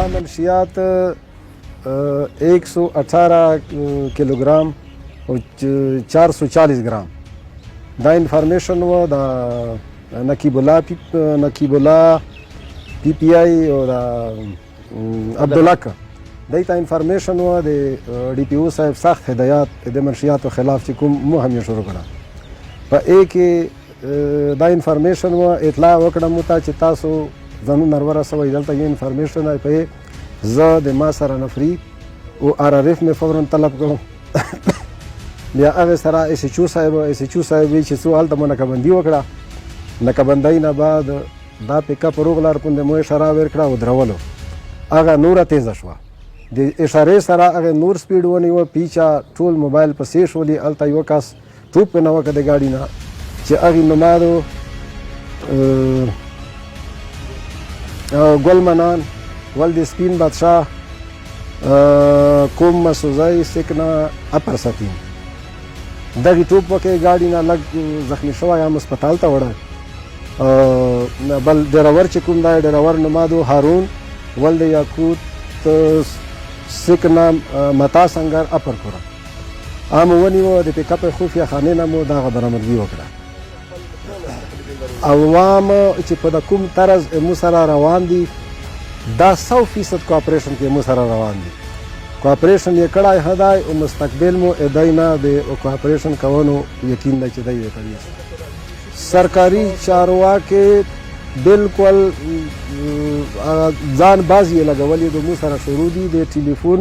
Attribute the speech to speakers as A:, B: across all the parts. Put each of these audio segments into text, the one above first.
A: دا منشیات 118 کیلوګرام او 440 ګرام دا انفارمیشن و دا نقیب الله پی پی آی او دا عبدالله که دای ته انفارمیشن و د ډي پی او صاحب سخت هدایات د منشیاتو خلاف چې کوم مو هم شروع کړه په ای کې دا انفارمیشن و اطلاع وکړه مو ته چې تاسو ځانونه ورسوئ دلته یو انفارمیشن دی په زه د ما سره نفري او آر آر اف مې فورا طلب کړو بیا هغې سره ایس ایچ او صاحب وی چې څو هلته مو نکبندي وکړه نکبندۍ نه بعد دا پیکاپ روغ لار پوندې مو اشاره ورکړه او درولو هغه نوره تیزه شوه د اشارې سره هغه نور سپیډ ونیوه پیچه ټول موبایل پسې شولي هلته یوه کس ټوپ پې نه وکړه د ګاډي نه چې هغې نومادو ګل منان ولد سپین بادشاه کوم مسوزی سکنه اپر سکین دغې ټوپ وکړې ګاډي نه لږ زخمي شوی هم هسپتال ته وړه بل ډریور چې کوم دی ډریور نومادو هارون ولد یاقوت سکنه متا سنگر اپر پوره مو ونیوه د پیکاپ خفیه خانې نه مو دغه برآمدګي وکړه عوام چې په د کوم طرز مو سره روان دي دا 100% کوآپریشن کې مو سره روان دي کوآپریشن یې کړی ښه دی او مستقبل مو دی نه د کوآپریشن کولو یقین دی چې دی یې کوي سرکاري چارواکې بالکل ځان باز یې لګولي د مو سره شروع دي د ټلیفون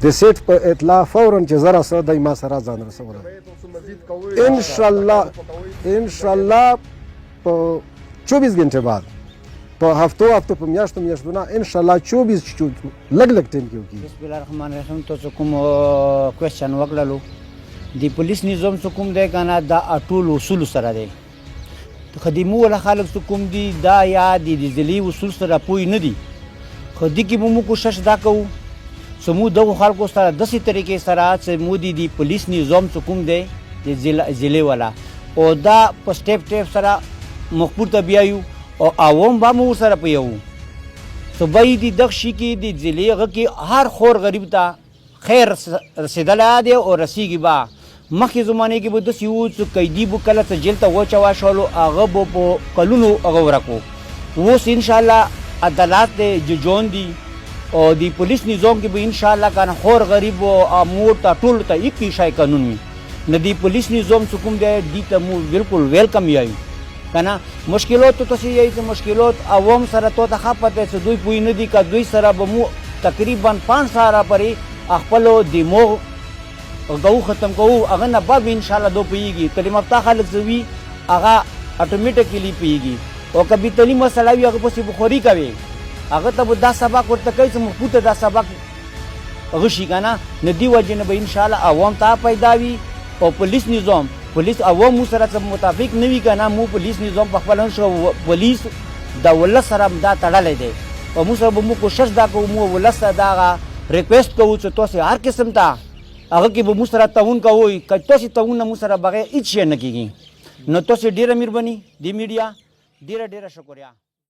A: د سیټ په اطلاع فورا چې زره څه دی ما سره ځان رسولی انشاءالله په 24 غنټې بعد په هفتو په میاشتو نه انشاءالله 24 لږ ټیم کې وکړي.
B: بسم الله الرحمن الرحیم. تاسو کوم کوېسچن وکړلو د پولیس نظام څه کوم دی که نه دا ټول اصولو سره دی خدمو والا خلک څه کوم دي دا یا د ضلعي اصول سره پوه نه دي خو دې کې به مو کوشش دا کوو چې مو دغو خلکو سره داسې طریقې سره چې مو د پولیس نظام څه کوم دی د ضلعي والا او دا په سټیپ سره مخ ته بیایو او عوام به مو ورسره پوهوو چې باید دغه شي کې د ضلعي هغه کې هر خور غریب ته خیر رسېدلی دی او رسېږي به مخکې زمانې کې به داسې و چې قیدي به کله څه جیل ته واچوه شولو هغه به په کلونو هغه ورکو اوس انشاءالله عدالت دی ججون دي او د پولیس نظام کې به انشاءالله که نه خور غریب او مور ته ټولو ته یکې شی قانون وي نه د پولیس نظام چې کوم دی دې ته مو بالکل ویلکم یایو که نه مشکلات ته تاسې یایي چې مشکلات عوام سره تو ته ښه پته چې دوی پوه نه دي که دوی سره به مو تقریبا 5 ساعته پورې خپلو دماغ غو ختم کوو هغه نه بعد انشاءالله دو پوهېږي تعلیم یافته خلک چې وي هغه اټومیټیکلی پوهېږي او که بې تعلیم مسله وي هغه پسې بخوري کوي هغه ته به دا سبق ورته کوي چې مخکو ته دا سبق هغه شي که نه د دې وجې نه به انشاءالله عوام ته پیدا وي او پولیس نظام پولیس عوام سره مطابق نه وي که نه مو پولیس نظام په خپل پولیس د ولس سره دا تړلی دی او مو سره به مو کوشش دا کوو مو ولس ته دغه ریکویسټ کوو چې تاسې هر قسم ته هغه کې به مو سره تعاون کوئ که تاسې تعاون نه مو سره بغیر هېڅ شی نه کېږي نو تاسې ډېره مهرباني د میډیا ډېره شکریه.